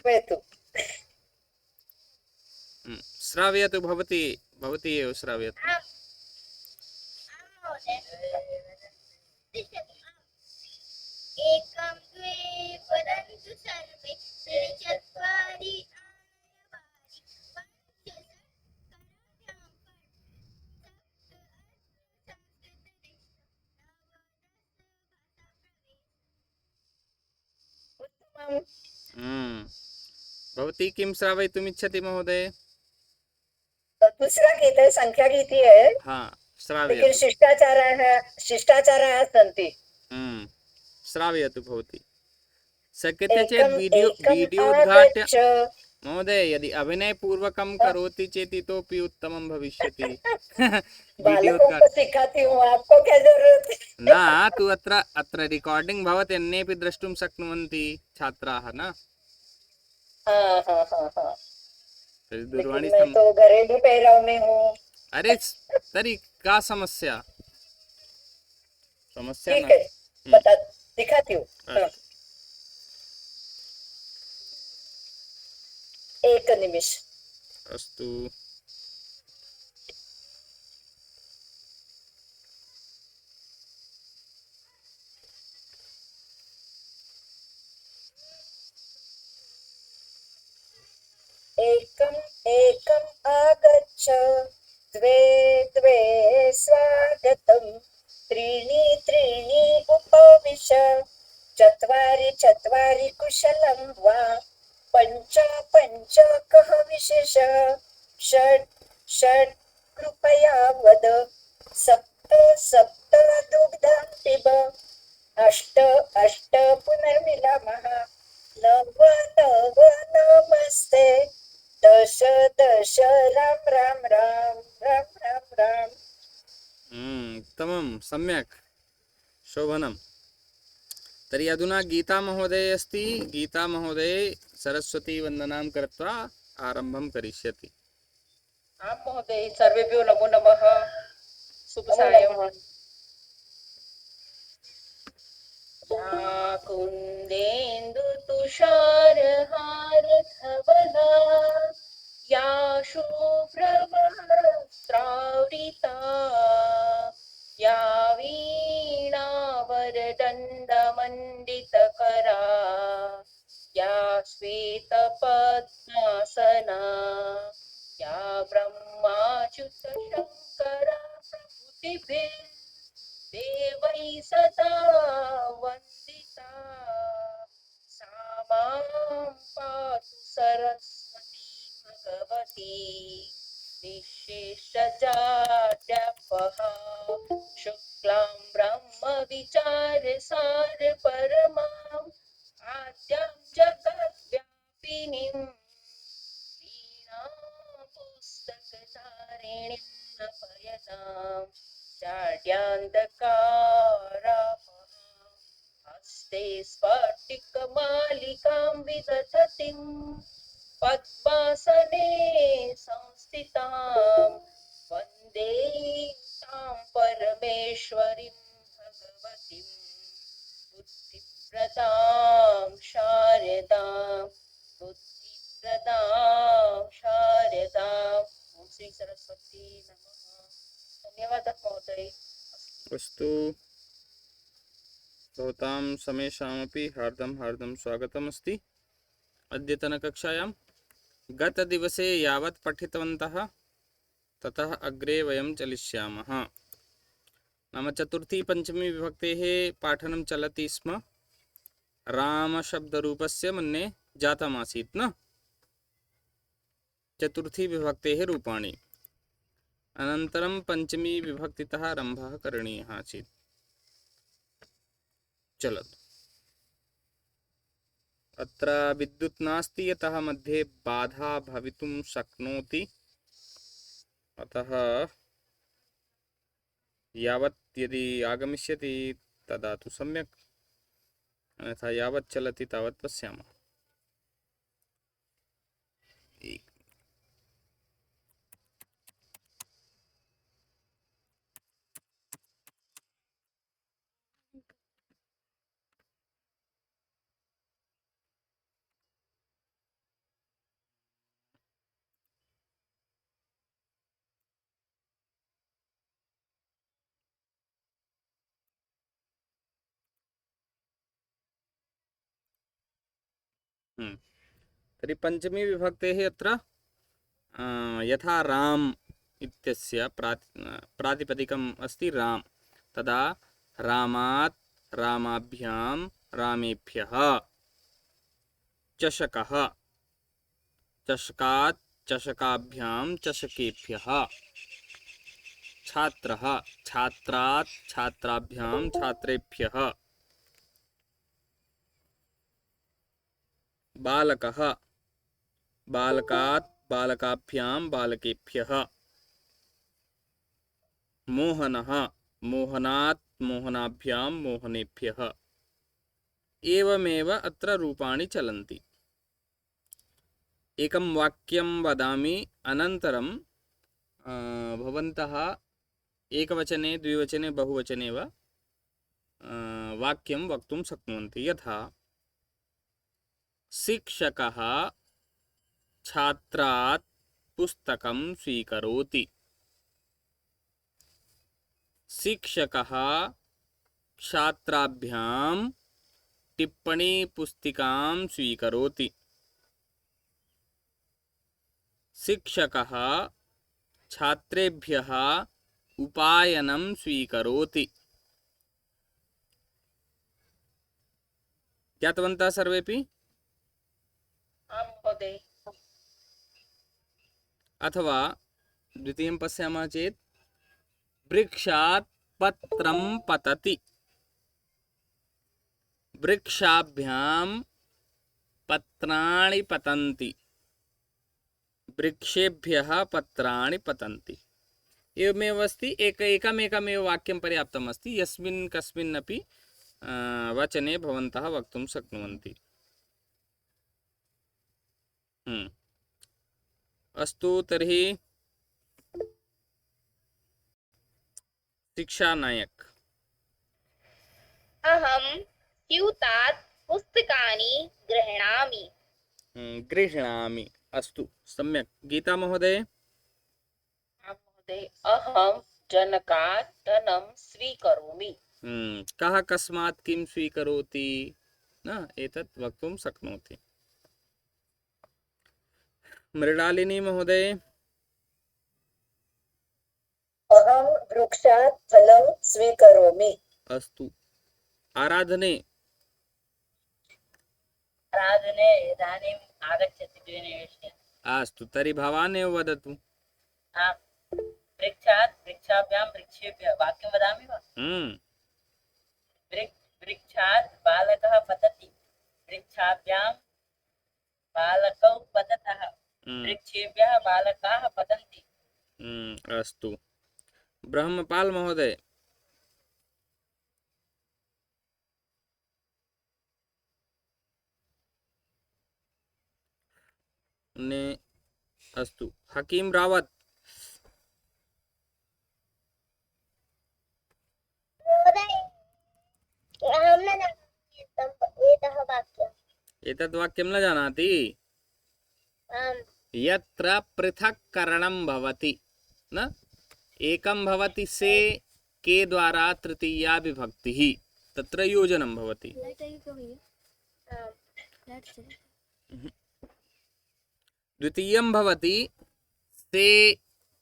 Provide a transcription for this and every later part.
वेतु। श्रावयतु भवती, भवती एव श्रावयतु। एकं द्वे वदन्तु सर्वे त्रिचत्वारि उत्तमम्। हम्म, भवती किं श्रावयितुमिच्छति महोदय? दूसरा गीत है, संख्या गीति है, हाँ, लेकिन श्रावयतु। शिष्टाचाराः सन्ति। हम्म, श्रावयतु भवती। शक्यते चेत् एकम् वीडियो एकम् वीडियो उद्घाट्य, आगच्छ। महोदय यदि अभिनयपूर्वकं हाँ, करोति चेत् इतोपि उत्तमं भविष्यति। वीडियो बालकों को उद्घाट्य सिखाती हूँ, आपको क्या जरूरत न, है? तु अत्र अत्र रिकार्डिङ्ग् भवति, अन्येपि द्रष्टुं शक्नुवन्ति छात्राः न। हाँ हाँ हाँ हाँ। तर्हि लेकिन दूरवाणी मैं सम् तो घरेलू पैराव में हूँ। अरे तर्हि का समस्या? समस्या ठीक है, नास्ति। बता, दिखाती हूँ। हाँ, अस्तु। एक निमिष। अस्तु। एकम् एकम् आगच्छ, द्वे द्वे स्वागतम्, त्रीणि त्रीणि उपविश, चत्वारि चत्वारि कुशलं वा, पञ्च पञ्च कः विशेषः, षट् षट् कृपया वद, सप्त सप्त दुग्धं पिब, अष्ट अष्ट पुनर्मिलामः, नव नव नमस्ते, दश दश राम राम राम राम राम राम। उत्तमं, सम्यक्, शोभनं। तर्हि अधुना गीता महोदय अस्ति। गीता महोदय सरस्वती वन्दनां कृत्वा आरम्भं करिष्यति। आं महोदय, सर्वेभ्यो नमो नमः। शुभ सायं। या कुन्देन्दु तुषारहार धवला, या शुभ्रवस्त्रावृता, या वीणावरदण्डमण्डितकरा, या श्वेतपद्मासना, या ब्रह्माच्युतशङ्करा प्रभृतिभिः देवैः सदा वन्दिता, सा मां पातु सरस्वती भगवती निःशेषजाड्यापहा, शुक्लां ब्रह्मविचारसार परमाम् आद्यां जगद्व्यापिनीं, वीणा पुस्तकधारिणीं नभयताम्, जाड्यान्धकारापहां, हस्ते स्फटिकमालिकां विदधतीं, पद्मासने संस्थितां वन्दे तां परमेश्वरीं भगवतीं, बुद्धिप्रदां शारदां, बुद्धिप्रदां शारदाम्। ओम श्री सरस्वती नमः। धन्यवाद महोदय। अस्तु, भवतां समेषामपि हार्दं हार्दं स्वागतमस्ति अद्यतनकक्षायां। गतदिवसे यावत् पठितवन्तः ततः अग्रे वयं चलिष्यामः। नाम चतुर्थी पञ्चमी विभक्तेः पाठनं चलति स्म। रामशब्दरूपस्य मन्ये जातमासीत् न, चतुर्थी विभक्तेः रूपाणि। अनन्तरं पञ्चमी विभक्तितः आरम्भः करणीयः आसीत्। चलतु। अत्र विद्युत् नास्ति, यतः मध्ये बाधा भवितुं शक्नोति। अतः यावत् यदि आगमिष्यति तदा तु सम्यक्, अन्यथा यावत् चलति तावत् पश्यामः। तर्हि पञ्चमी विभक्तेः अत्र यथा राम इत्यस्य प्रातिपदिकम् अस्ति राम, तदा रामात्, रामाभ्यां, रामेभ्यः, चषकः, चषकात्, चषकाभ्यां, चषकेभ्यः, छात्रः, छात्रात्, छात्राभ्यां, छात्रेभ्यः, बालकः, बालकात्, बालकाभ्यां, बालकेभ्यः, मोहनः, मोहनात्, मोहनाभ्यां, मोहनेभ्यः। एवमेव अत्र रूपाणि चलन्ति। एकं वाक्यं वदामि, अनन्तरं भवन्तः एकवचने, द्विवचने, बहुवचने वा वाक्यं वक्तुं शक्नुवन्ति। यथा शिक्षकः छात्रात् पुस्तकं स्वीकरोति, शिक्षकः छात्राभ्यां टिप्पणीपुस्तिकां स्वीकरोति, शिक्षकः छात्रेभ्यः उपायनं स्वीकरोति। ज्ञातवन्तः सर्वेपि? आं महोदय। अथवा द्वितीयं पश्यामः चेत् वृक्षात् पत्रं पतति, वृक्षाभ्यां पत्राणि पतन्ति, वृक्षेभ्यः पत्राणि पतन्ति। एवमेव अस्ति। एकमेकमेव वाक्यं पर्याप्तम् अस्ति। यस्मिन् कस्मिन्नपि वचने भवन्तः वक्तुं शक्नुवन्ति। अस्तु, तर्हि शिक्षानायक। अहं स्यूतात् पुस्तकानि गृह्णामि। गृह्णामि। अस्तु, सम्यक्। गीता महोदय। आं महोदय। अहं जनकात् धनं स्वीकरोमि। कः कस्मात् किं स्वीकरोति, न एतत् वक्तुं शक्नोति। मृणालिनी महोदय। अहं वृक्षात् फलं स्वीकरोमि। अस्तु। आराधने। आराधने इदानीम् आगच्छति द्विनिमेषे। अस्तु, तर्हि भवान् एव वदतु। आं वृक्षात्, वृक्षाभ्यां, वृक्षेभ्यः। वाक्यं वदामि वा? वृक्षात् बालकः पतति, वृक्षाभ्यां बालकौ पततः, वृक्षेभ्यः बालकाः पतन्ति। अस्तु। ब्रह्मपाल महोदय। ने अस्तु। हकीम रावत। महोदय, अहं न जानामि एतः वाक्यम्। एतद् वाक्यं न जानाति? आम्। यत्र पृथक्करणं भवति, न एकं भवति से के द्वारा तृतीया विभक्तिः, तत्र योजनं भवति। द्वितीयं भवति से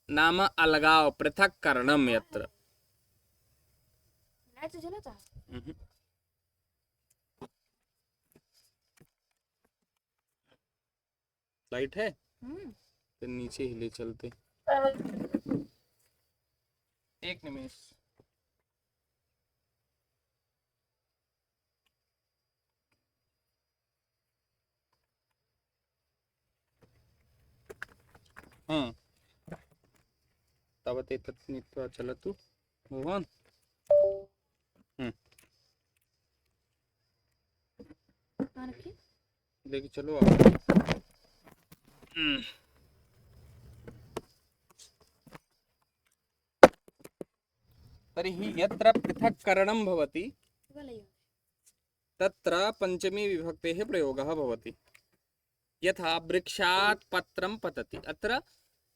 नाम अलगाव, पृथक्करणं यत्र। लाइट है? तो नीचे ही ले चलते। एक निमिष। तावत् एतत् नीत्वा चलतु मोहन। लेके चलो आप। तर्हि यत्र पृथक्करणं भवति तत्र पंचमी विभक्तेः प्रयोगः भवति। यथा वृक्षात् पत्रं पतति, अत्र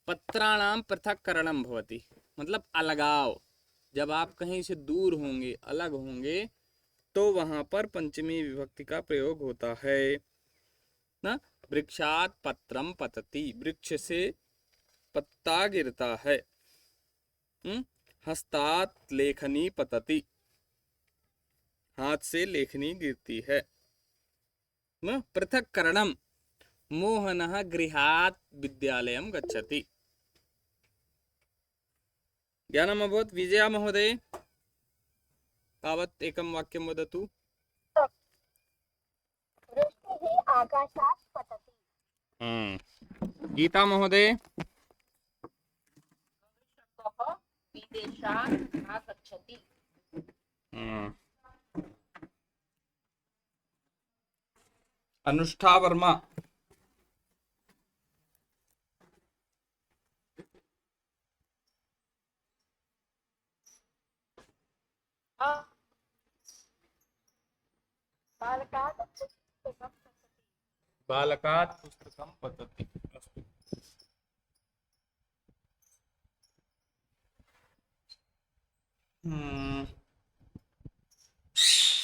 पत्राणां पृथक्करणं भवति, मतलब अलगाव। जब आप कहीं से दूर होंगे, अलग होंगे, तो वहां पर पंचमी विभक्ति का प्रयोग होता है। ना, वृक्षात पत्रम पतति, वृक्ष से पत्ता गिरता है। हस्तात लेखनी पतति, हाथ से लेखनी गिरती है। न पृथक करणम, मोहनः गृहात् विद्यालयं गच्छति। ज्ञानम् अभवत्। विजया महोदय तावत् एकं वाक्यं वदतु। वृष्टिः आकाशात् पतति। गीता महोदय। वृषभः विदेशात् आगच्छति। अनुष्ठा वर्मा। बालकात् पुस्तकं पतति। अस्तु।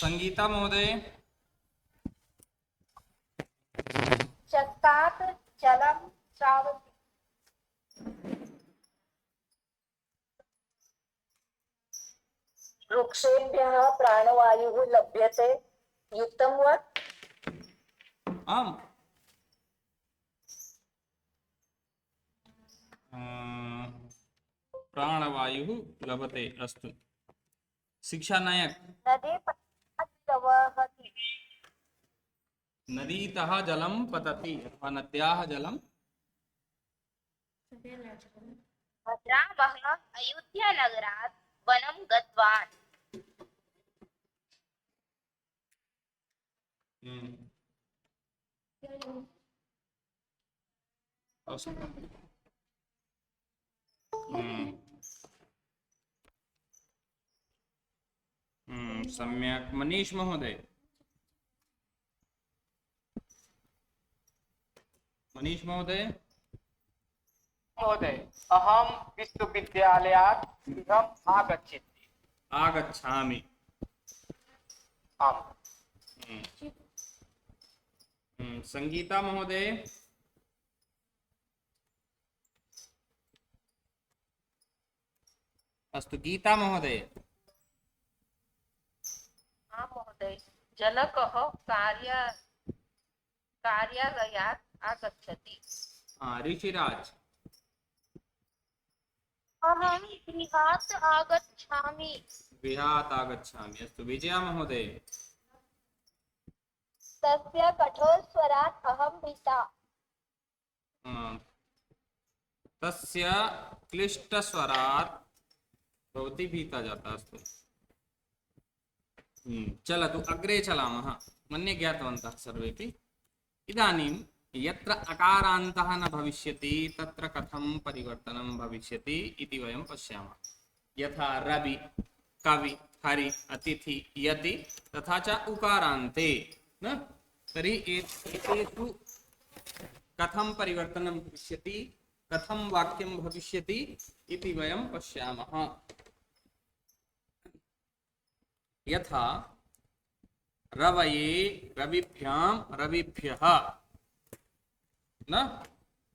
संगीता महोदय। शक्तात् जलं स्रावति। वृक्षेभ्यः प्राणवायुः लभ्यते। युक्तं वा? आम्। प्राणवायुः लभते। अस्तु। शिक्षा नायक। नदी प्रवहति। नदीतः जलं पतति अथवा नद्याः जलं। रामः अयोध्यानगरात् वनं गतवान्। सम्यक्। मनीष महोदय। मनीष महोदय। महोदय, अहं विश्वविद्यालयात् गृहम् आगच्छामि। आम्। संगीता महोदय। अस्तु। गीता महोदय। महोदय, जनकः कार्यालयात् आगच्छति। ऋषिराज। अहं गृहात् आगच्छामि। गृहात् आगच्छामि। अस्तु। विजया महोदय। तस्य कठोरस्वरात् अहं भीता। तस्य क्लिष्टस्वरात् भवती भीता जाता। अस्तु। चलतु अग्रे चलामः। मन्ये ज्ञातवन्तः सर्वेपि। इदानीं यत्र अकारान्तः न भविष्यति तत्र कथं परिवर्तनं भविष्यति इति वयं पश्यामः। यथा रवि, कवि, हरि, अतिथि, यति, तथा च उकारान्ते न, तर्हि एतेषु कथं परिवर्तनं भविष्यति, कथं वाक्यं भविष्यति इति वयं पश्यामः। यथा रवये रविभ्यां रविभ्यः, न,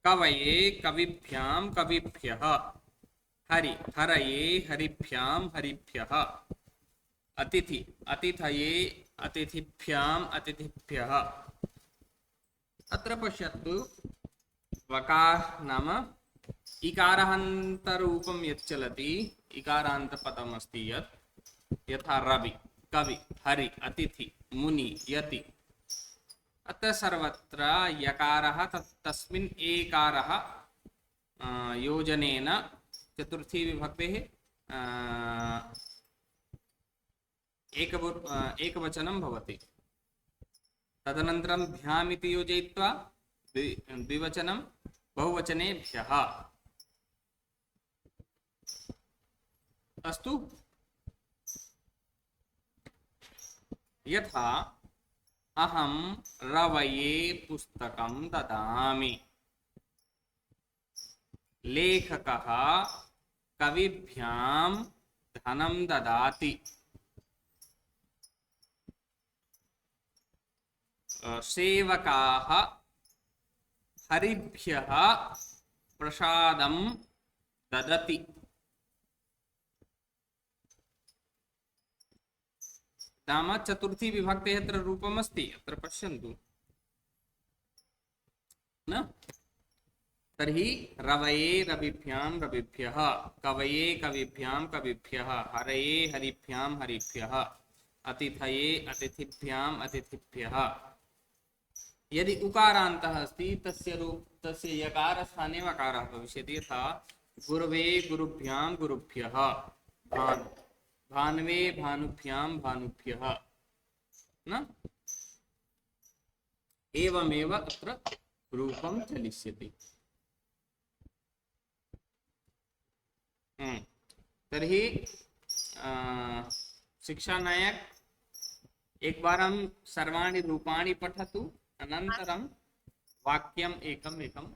कवये कविभ्यां कविभ्यः, हरि हरये हरिभ्यां हरिभ्यः, अतिथि अतिथये अतिथिभ्याम् अतिथिभ्यः। अत्र पश्यतु, वकार नाम इकारान्तरूपं यत् चलति, इकारान्तपदम् अस्ति यत्, यथा रवि, कवि, हरि, अतिथि, मुनि, यति, अत्र सर्वत्र यकारः तस्मिन् एकारः योजनेन चतुर्थी विभक्तेः एकवचनं भवति। तदनन्तरं भ्याम् इति योजयित्वा द्विवचनं, बहुवचनेभ्यः। अस्तु। यथा अहं रवये पुस्तकं ददामि, लेखकः कविभ्यां धनं ददाति, सेवकाः हरिभ्यः प्रसादं ददति। नाम चतुर्थी विभक्तेः अत्र रूपमस्ति, अत्र पश्यन्तु न। तर्हि रवये रविभ्यां रविभ्यः, कवये कविभ्यां कविभ्यः, हरये हरिभ्यां हरिभ्यः, अतिथये अतिथिभ्याम् अतिथिभ्यः। यदि उकारान्तः अस्ति तस्य यकारस्थाने वकारः भविष्यति। यथा गुरवे गुरुभ्यां गुरुभ्यः, भान्वे भानुभ्यां भानुभ्यः न। एवमेव अत्र रूपं चलिष्यति। तर्हि शिक्षानायक एक बार हम सर्वाणि रूपाणि पठतु, अनन्तरं वाक्यम् एकम् एकं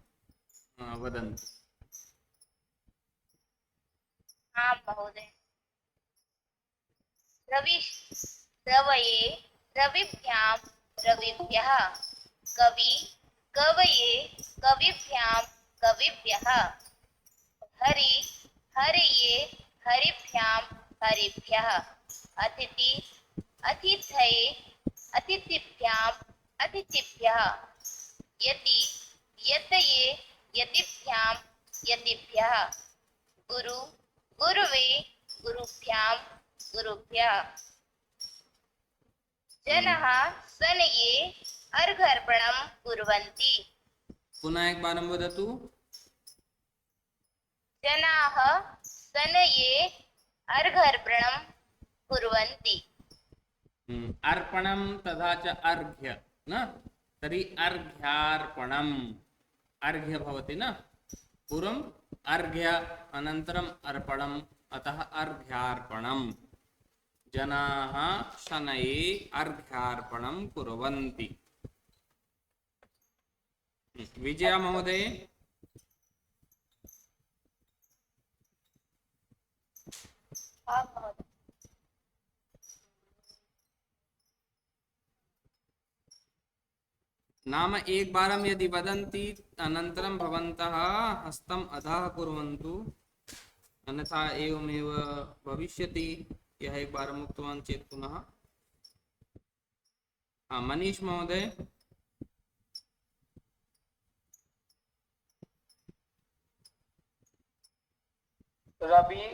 वदन्तु। आं महोदय। रवये रविभ्यां रविभ्यः, कवये कविभ्यां कविभ्यः, हरये हरिभ्यां हरिभ्यः, अतिथये अतिथिभ्यां अतिथिभ्यः, यतये यतिभ्यां यतिभ्यः, गुरवे गुरुभ्यां गुरुभ्यः, जनाः शनये अर्घर्पणं कुर्वन्ति। पुनः एक बार वदतु। जनाः शनये अर्घर्पणं कुर्वन्ति। अर्पणं तथा च अर्घ्य न। तर्हि अर्घ्यार्पणम्, अर्घ्य भवति न, पूर्वम् अर्घ्य अनन्तरम् अर्पणम्, अतः अर्घ्यार्पणम्। जनाः शनये अर्घ्यार्पणं कुर्वन्ति। विजया महोदय। आं महोदय। नाम एक बारं यदि वदन्ति अनन्तरं भवन्तः हस्तम् अधः कुर्वन्तु, अन्यथा एवमेव भविष्यति। यः एक बारम् उक्तवान् चेत् पुनः। मनीष महोदय। रवये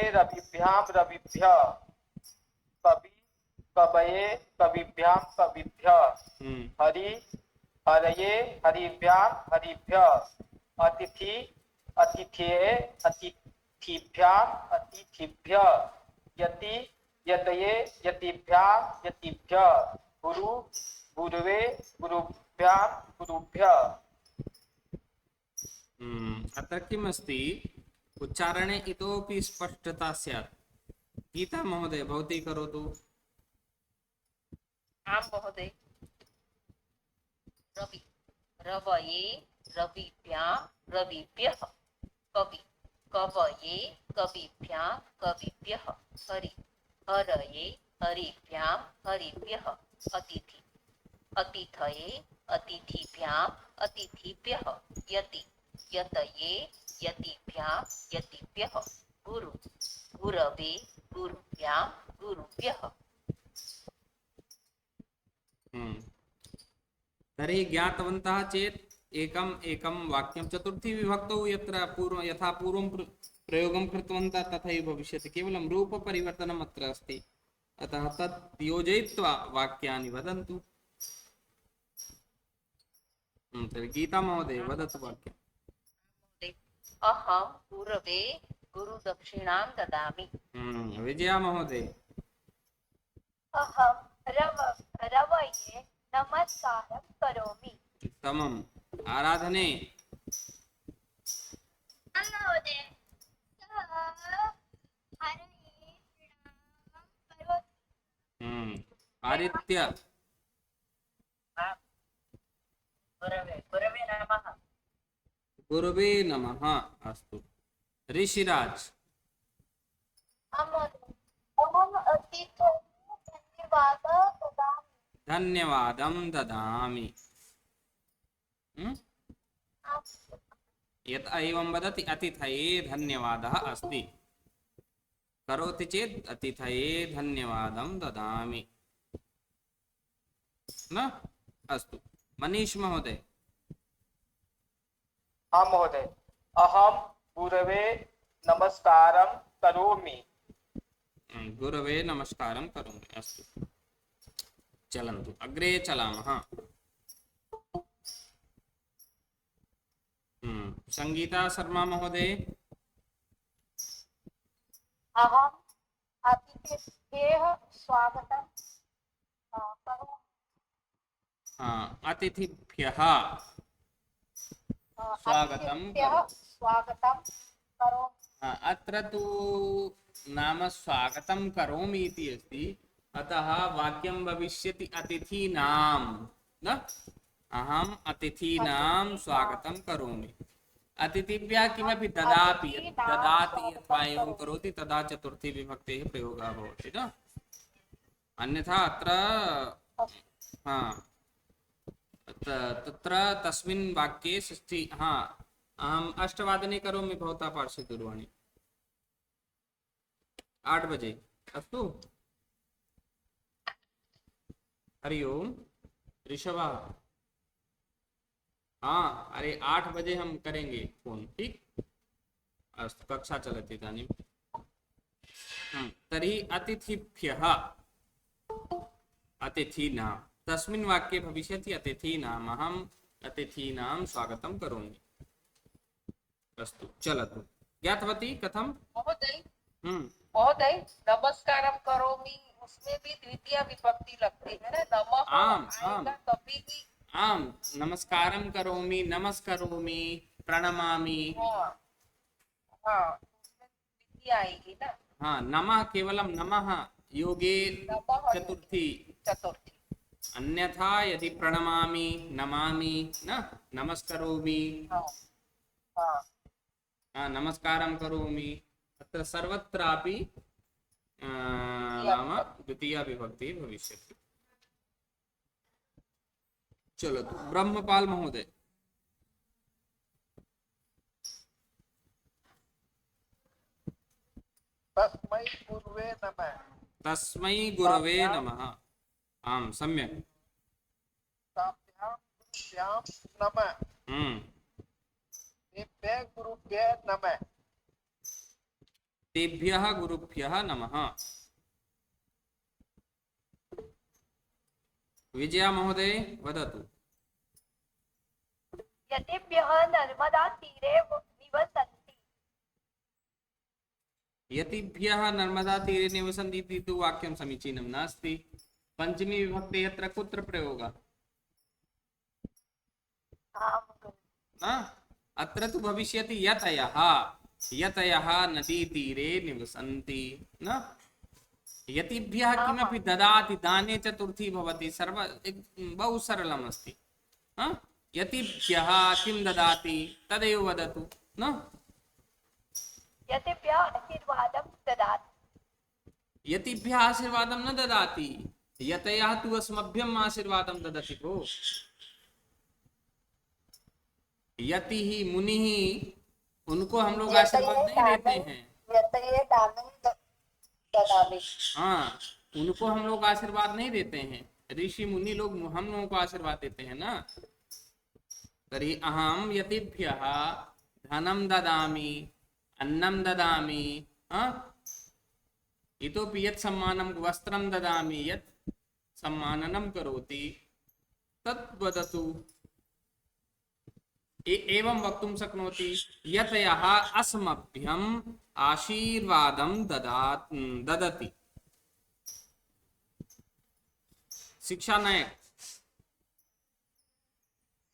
रविभ्यां रविभ्यः, कवये कविभ्यां कविभ्यः, हरये हरिभ्यां हरिभ्यः, अतिथये अतिथिभ्यां अतिथिभ्यः, यतये यतिभ्यां यतिभ्यः, गुरवे गुरुभ्यां गुरुभ्यः। अत्र किम् अस्ति, उच्चारणे इतोपि स्पष्टता स्यात्। गीता महोदय भवती करोतु। आं महोदय। रवये रविभ्यां रविभ्यः, कवये कविभ्यां कविभ्यः, हरये हरिभ्यां हरिभ्यः, अतिथये अतिथिभ्यां अतिथिभ्यः, यतये यतिभ्यां यतिभ्यः, गुरवे गुरुभ्यां गुरुभ्यः। तर्हि ज्ञातवन्तः चेत् एकम् एकं वाक्यं चतुर्थी विभक्तौ यत्र यथा पूर्वं प्रयोगं कृतवन्तः तथैव भविष्यति। केवलं रूपपरिवर्तनम् अत्र अस्ति, अतः तत् योजयित्वा वाक्यानि वदन्तु। तर्हि गीता महोदय वदतु वाक्यम्। अहं गुरवे गुरुदक्षिणां ददामि। विजया महोदय। अहं रवये नमस्कारं करोमि। उत्तमम्। आराधने। महोदय, आदित्य। गुरवे नमः। गुरुवे नमः। अस्तु। ऋषिराज। धन्यवादं ददामि। यत् एवं वदति अतिथये धन्यवादः अस्ति, करोति चेत् अतिथये धन्यवादं ददामि न। अस्तु मनीष महोदय। हाँ महोदय, अहम गुरवे नमस्कारं करोमि। गुरवे नमस्कारं करोमि। अस्तु चलन्तु अग्रे चलामः। संगीता शर्मा महोदय। अहम् अतिथिभ्यः स्वागतं करोमि। अतिथिभ्यः स्वागतं करोमि। अत्र तु नाम स्वागतं करोमि इति अस्ति, अतः वाक्यं भविष्यति अतिथीनां न। अहम् अतिथीनां स्वागतं करोमि। अतिथिभ्यः किमपि ददाति, ददाति अथवा एवं करोति तदा चतुर्थी विभक्तेः प्रयोगः भवति न। अन्यथा अत्र तत्र तस्मिन् वाक्ये षष्ठी। अहम् 8 करोमि भवता पार्श्वे दूरवाणी 8 बजे। अस्तु हरि ओम ऋषभा। अरे 8 बजे हम करेंगे फोन, ठीक। अस्तु कक्षा चलति इदानीं। तर्हि अतिथिभ्यः अतिथीनां, तस्मिन् वाक्ये भविष्यति अतिथीनाम्, अहम् अतिथीनां स्वागतं करोमि। अस्तु चलतु। ज्ञातवती कथं महोदय? महोदय नमस्कारम करोमि, उसमें भी द्वितीय विभक्ति लगती है ना। नमः आएगा तभी भी। आम नमस्कारं करोमि, नमस्करोमि, प्रणमामि। द्वितीय आएगी ना। नमः केवलं नमः योगे चतुर्थी। अन्यथा यदि प्रणमामि, नमामि न, नमस्करोमि, नमस्कारं करोमि, अत्र सर्वत्रापि नाम द्वितीया विभक्ति भविष्यति। चलो ब्रह्मपाल महोदय। तस्मै गुरवे नमः। तस्मै गुरवे नमः। आम सम्यक्। ताभ्यां गुरुभ्यां नमः। तेभ्यः गुरुभ्यः नमः। तेभ्यः गुरुभ्यः नमः। विजया महोदय वदतु। यतिभ्यः नर्मदा तीरे निवसन्ति। यतिभ्यः नर्मदा तीरे निवसन्ति इति तु वाक्यं समीचीनं नास्ति। पंचमी विभक्ते यत्र कुत्र प्रयोगः? अत्र तु भविष्यति यतयः। यतयः नदीतीरे निवसन्ति न। यतिभ्यः किमपि ददाति, दाने चतुर्थी भवति। बहु सरलम् अस्ति। यतिभ्यः किं ददाति तदेव वदतु न। यतिभ्यः आशीर्वादं ददाति। यतिभ्यः आशीर्वादं न ददाति, यतयः तु अस्मभ्यम् आशीर्वादं ददति भो। यतिः मुनिः, उनको हम लोग आशीर्वाद नहीं देते हैं। उनको हम लोग आशीर्वाद नहीं देते हैं। ऋषि मुनि लोग हम लोगों को आशीर्वाद देते हैं ना। तर्हि अहम यतिभ्यः धनं ददामि, अन्नं ददामि, इतोपि यत् सम्मानं वस्त्रं ददामि, यत् सम्माननं करोति तत् वदतु। एवं वक्तुं शक्नोति यतयः अस्मभ्यम् आशीर्वादं ददति। शिक्षा नायक।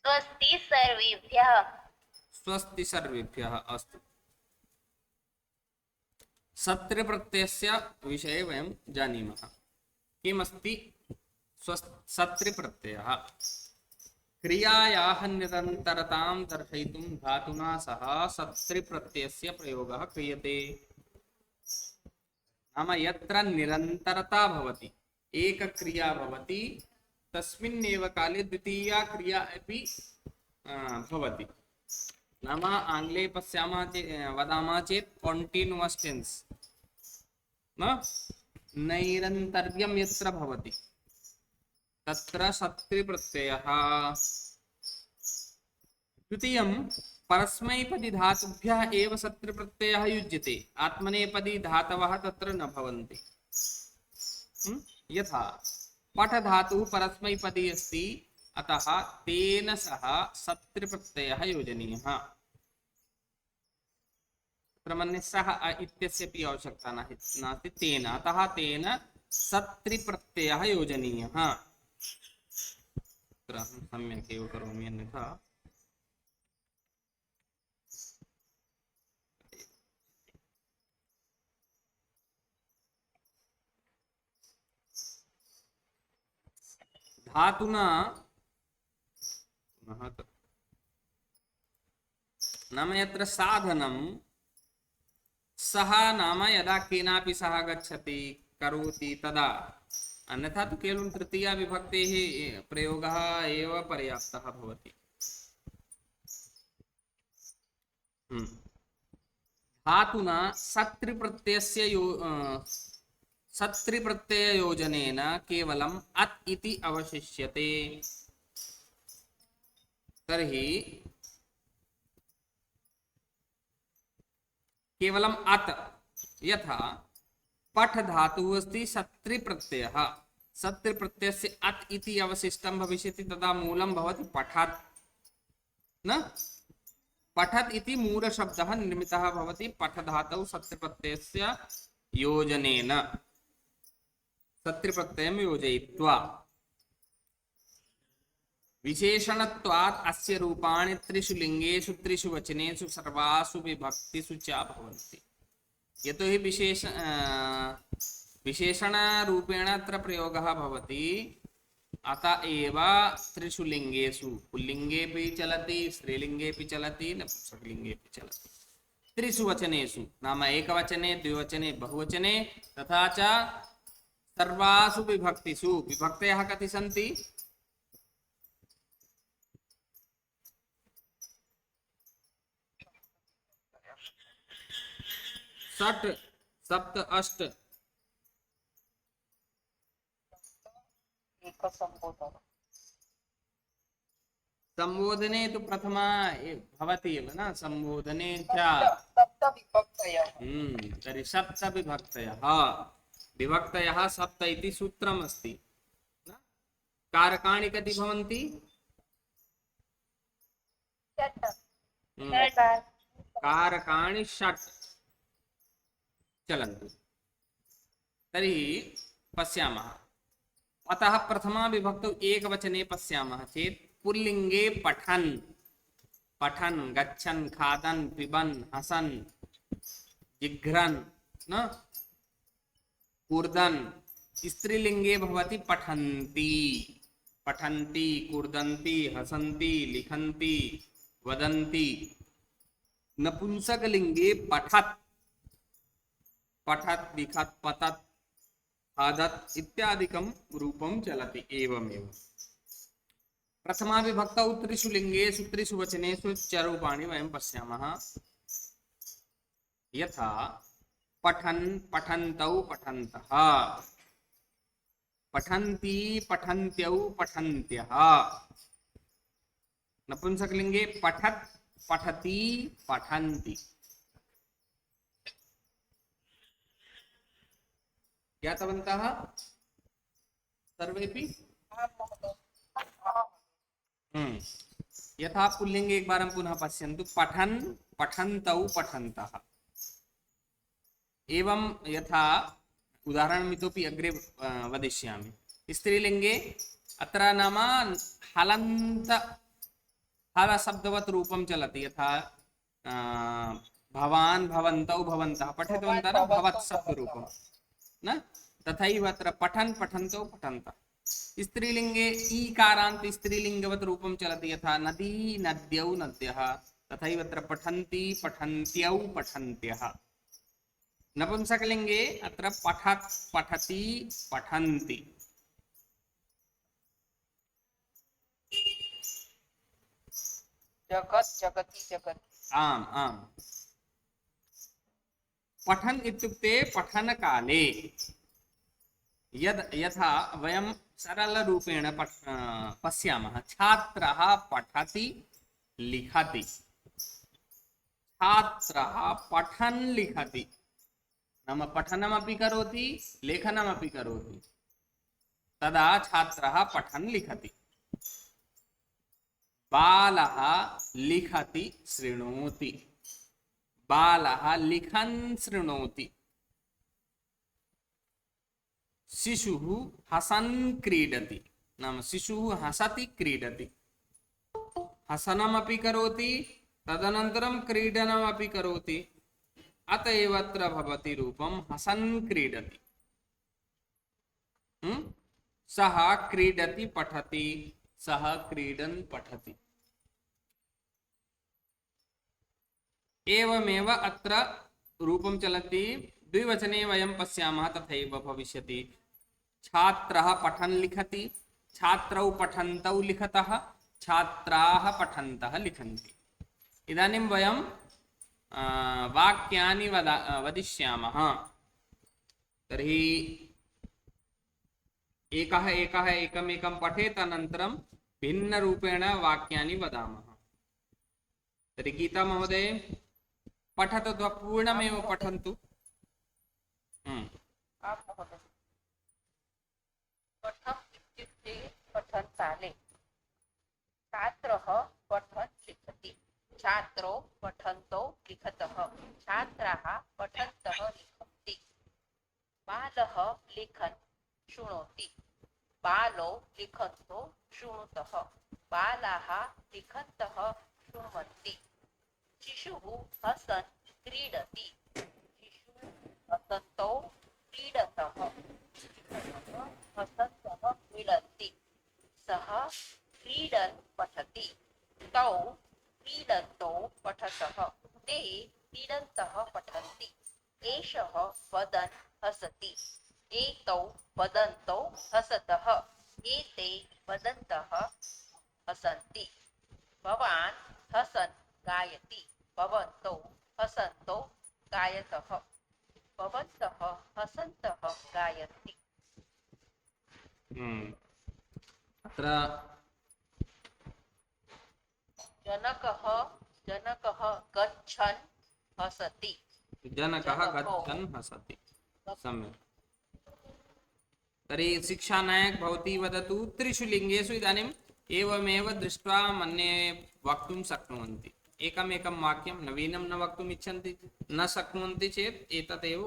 स्वस्ति सर्वेभ्यः। स्वस्ति सर्वेभ्यः। अस्तु सत्र प्रत्ययस्य विषये वयं जानीमः। किमस्ति सत्र प्रत्ययः? क्रियायाः निरन्तरतां दर्शयितुं धातुना सह सत्र प्रत्ययस्य प्रयोगः क्रियते। नाम यत्र निरन्तरता भवति, एक क्रिया भवति, तस्मिन्नेव काले द्वितीया क्रिया अपि भवति। नाम आङ्ग्ले पश्यामः वदामः चेत् कण्टिन्यूस् टेन्स्, न नैरन्तर्यं यत्र भवति तत्र सत्त्रिप्रत्ययः। द्वितीयं परस्मैपदी धातुभ्यः एव सत्त्रिप्रत्ययः युज्यते, आत्मनेपदी धातवः तत्र न भवन्ति। यथा पठ धातुः परस्मैपदी अस्ति, अतः तेन सह सत्त्रिप्रत्ययः योजनीयः। तत्र मन्ये सः इत्यस्यपि आवश्यकता नास्ति, तेन, अतः तेन सत्त्रिप्रत्ययः योजनीयः। तत्र अहं सम्यक् एव करोमि, अन्यथा धातुना नाम यत्र साधनं सः नाम यदा केनापि सह गच्छति करोति तदा, अन्यथा तु केवलं तृतीया विभक्तेः प्रयोगः एव पर्याप्तः भवति। धातुना सत्त्रिप्रत्यययोजनेन केवलम् अत् इति अवशिष्यते। तर्हि केवलम् अत्, यथा पठ धातुः अस्ति सत्त्रिप्रत्ययः, सत्त्रिप्रत्ययस्य अत् इति अवशिष्टं भविष्यति, तदा मूलं भवति पठत्, न पठत् इति मूलशब्दः निर्मितः भवति पठ धातौ सत्त्रिप्रत्ययस्य योजनेन, सत्त्रिप्रत्ययं योजयित्वा। विशेषणत्वात् अस्य रूपाणि त्रिषु लिंगेषु त्रिषु वचनेषु सर्वासु विभक्तिषु च भवन्ति। यतोहि विशेषणरूपेण अत्र प्रयोगः भवति, अतः एव त्रिषु लिंगेषु, पुल्लिंगेपि चलति, स्त्रीलिंगेपि चलति, नपुंसकलिंगेपि चलति। त्रिषु वचनेषु नाम एकवचने, द्विवचने, बहुवचने, तथा च सर्वासु विभक्तिषु। विभक्तयः कति सन्ति? षट्, सप्त, अष्ट। संबोधने तो प्रथमा भवति एव न, संबोधने च तर्हि सप्त विभक्तयः। विभक्तयः सप्त इति सूत्रम् अस्ति। कारकाणि कति भवन्ति? कारकाणि षट् चलन्तु। तर्हि पश्यामः, अतः प्रथमा विभक्तौ एकवचने पश्यामः चेत् पुल्लिंगे पठन्, पठन्, गच्छन्, खादन्, पिबन्, हसन्, जिघ्रन्, न कूर्दन्। स्त्रीलिंगे भवति पठन्ति, पठन्ति, कूर्दन्ति, हसन्ति, लिखन्ति, वदन्ति। नपुंसकलिंगे पठत्, पठत्, लिखत्, पतत्, खादत् इत्यादिकं रूपं चलति। एवमेव प्रथमा विभक्तौ त्रिषु लिंगेषु त्रिषु वचनेषु च रूपाणि वयं पश्यामः। यथा पठन्, पठन्तौ, पठन्तः, पठन्ति, पठन्त्यौ, पठन्त्यः। नपुंसकलिंगे पठत्, पठति, पठन्ति। ज्ञातवन्तः सर्वेपि? यथा पुल्लिंगे एक बार हम पुनः पश्यन्तु, पठन्, पठन्तौ, पठन्तः। एवं यथा उदाहरणम् इतोपि अग्रे वदिष्यामि। स्त्रीलिंगे अत्र नाम हलन्त, हल शब्दवत् रूपं चलति। यथा भवान्, भवन्तौ, भवन्तः पठितवन्तः न, भवत् शब्दरूपं न, तथैव अत्र पठन्, पठन्तौ, पठन्तः। स्त्रीलिंगे ईकारान्त स्त्रीलिंगवत् रूपं चलति। यथा नदी, नद्यौ, नद्यः, तथैव अत्र पठन्ति, पठन्त्यौ, पठन्त्यः। नपुंसकलिंगे अत्र पठत्, पठति, पठन्ति। जगत् जगति जगति आम् आम् पठन् इत्युक्ते पठनकाले यथा वयं सरलरूपेण पश्यामः छात्रः पठति लिखति छात्रः पठन् लिखति नाम पठनमपि करोति लेखनमपि करोति तदा छात्रः पठन् लिखति बालः लिखति शृणोति बालः लिखन् शृणोति शिशुः हसन् क्रीडति नाम शिशुः हसति क्रीडति हसनमपि करोति तदनन्तरं क्रीडनमपि करोति अत एव अत्र भवति रूपं हसन् क्रीडति सः क्रीडति पठति सः क्रीडन् पठति एवमेव अत्र रूपं चलति द्विवचने वयं पश्यामः तथैव भविष्यति छात्रः पठन् लिखति छात्रौ पठन्तौ लिखतः छात्राः पठन्तः लिखन्ति इदानीं वयं वाक्यानि वदिष्यामः तर्हि एकः एकमेकं पठेत् अनन्तरं भिन्नरूपेण वाक्यानि वदामः तर्हि गीता महोदय पठतु अथवा पूर्णमेव पठन्तु आप महोदय पठम् इत्युक्ते पठनकाले छात्रः पठन् लिखति छात्रौ पठन्तौ लिखतः छात्राः पठन्तः लिखन्ति बालः लिखन् शृणोति बालौ लिखन्तौ शृणुतः बालाः लिखन्तः शृण्वन्ति शिशुः हसन् क्रीडति शिशुः हसन्तौ क्रीडतः हसन्तः क्रीडन्ति सः क्रीडन् पठति तौ क्रीडन्तौ पठतः ते क्रीडन्तः पठन्ति एषः वदन् हसति एतौ वदन्तौ हसतः एते वदन्तः हसन्ति भवान् हसन् गायति भवन्तौ हसन्तौ गायतः भवन्तः हसन्तः गायन्ति अत्र जनकः गच्छन् हसति जनकः गच्छन् हसति सम्यक् तर्हि शिक्षानायक भवती वदतु त्रिषु लिङ्गेषु इदानीम् एवमेव दृष्ट्वा मन्ये वक्तुं शक्नुवन्ति एकमेकं वाक्यं नवीनं न वक्तुम् इच्छन्ति न शक्नुवन्ति चेत् एतदेव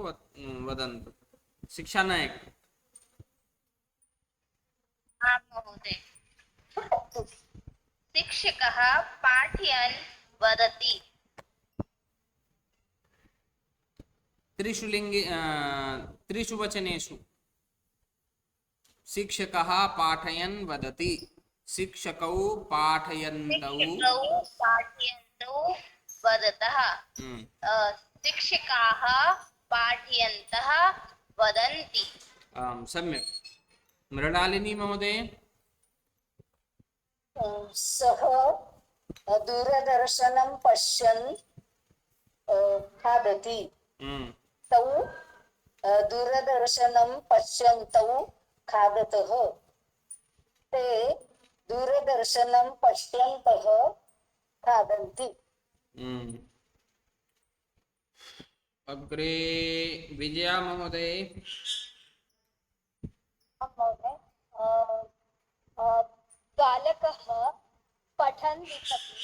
वदन्तु शिक्षानायक महोदय शिक्षकः पाठयन् वदति त्रिषु वचनेषु शिक्षकः पाठयन् वदति शिक्षकौ पाठयन्तौ वदतः शिक्षकाः पाठयन्तः वदन्ति सम्यक् मृणालिनी महोदय सः दूरदर्शनं पश्यन् खादति तौ दूरदर्शनं पश्यन्तौ खादतः ते दूरदर्शनं पश्यन्तः खादन्ति अग्रे विजया महोदय बालकः पठन् लिखति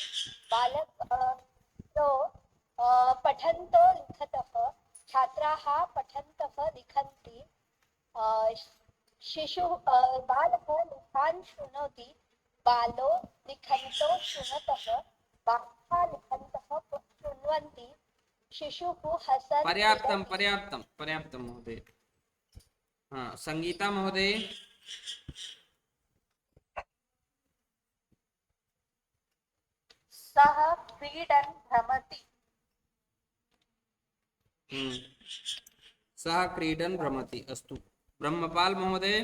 पठन्तो लिखतः छात्राः पठन्तः लिखन्ति शिशुः बालः लिखान् शृणोति बालो लिखन्तो शृणतः बालाः लिखन्तः शृण्वन्ति शिशुः हसन् पर्याप्तं महोदय संगीता महोदय सः क्रीडन् भ्रमति सः क्रीडन् भ्रमति अस्तु ब्रह्मपाल महोदय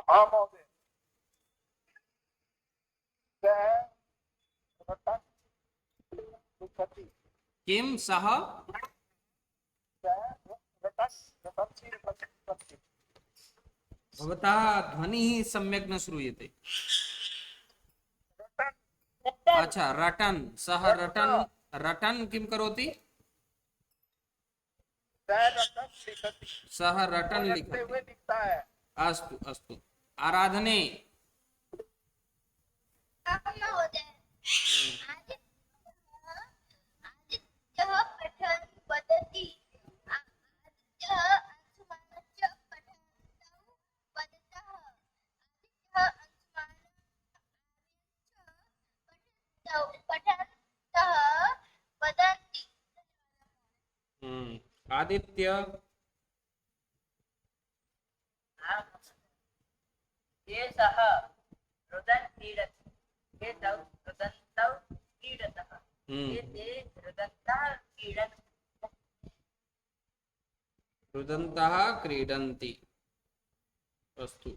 हाँ महोदय किं सः भवतः ध्वनिः सम्यक् न श्रूयते। अच्छा, रटन्, सः रटन्, रटन् किं करोति? सः रटन् लिखति। लिखता है। अस्तु अस्तु, आराधने महोदय आदित्यः पठन् वदति आदित्यः अंशुमानश्च पठन्तौ वदतः आदित्यः अंशुमानश्च पठन्तः वदन्ति। आदित्य एषः रुदन् क्रीडति, एतौ रुदन्तौ क्रीडतः, एते रुदन्तः क्रीडन्ति। रुदन्तः क्रीडन्ति। अस्तु।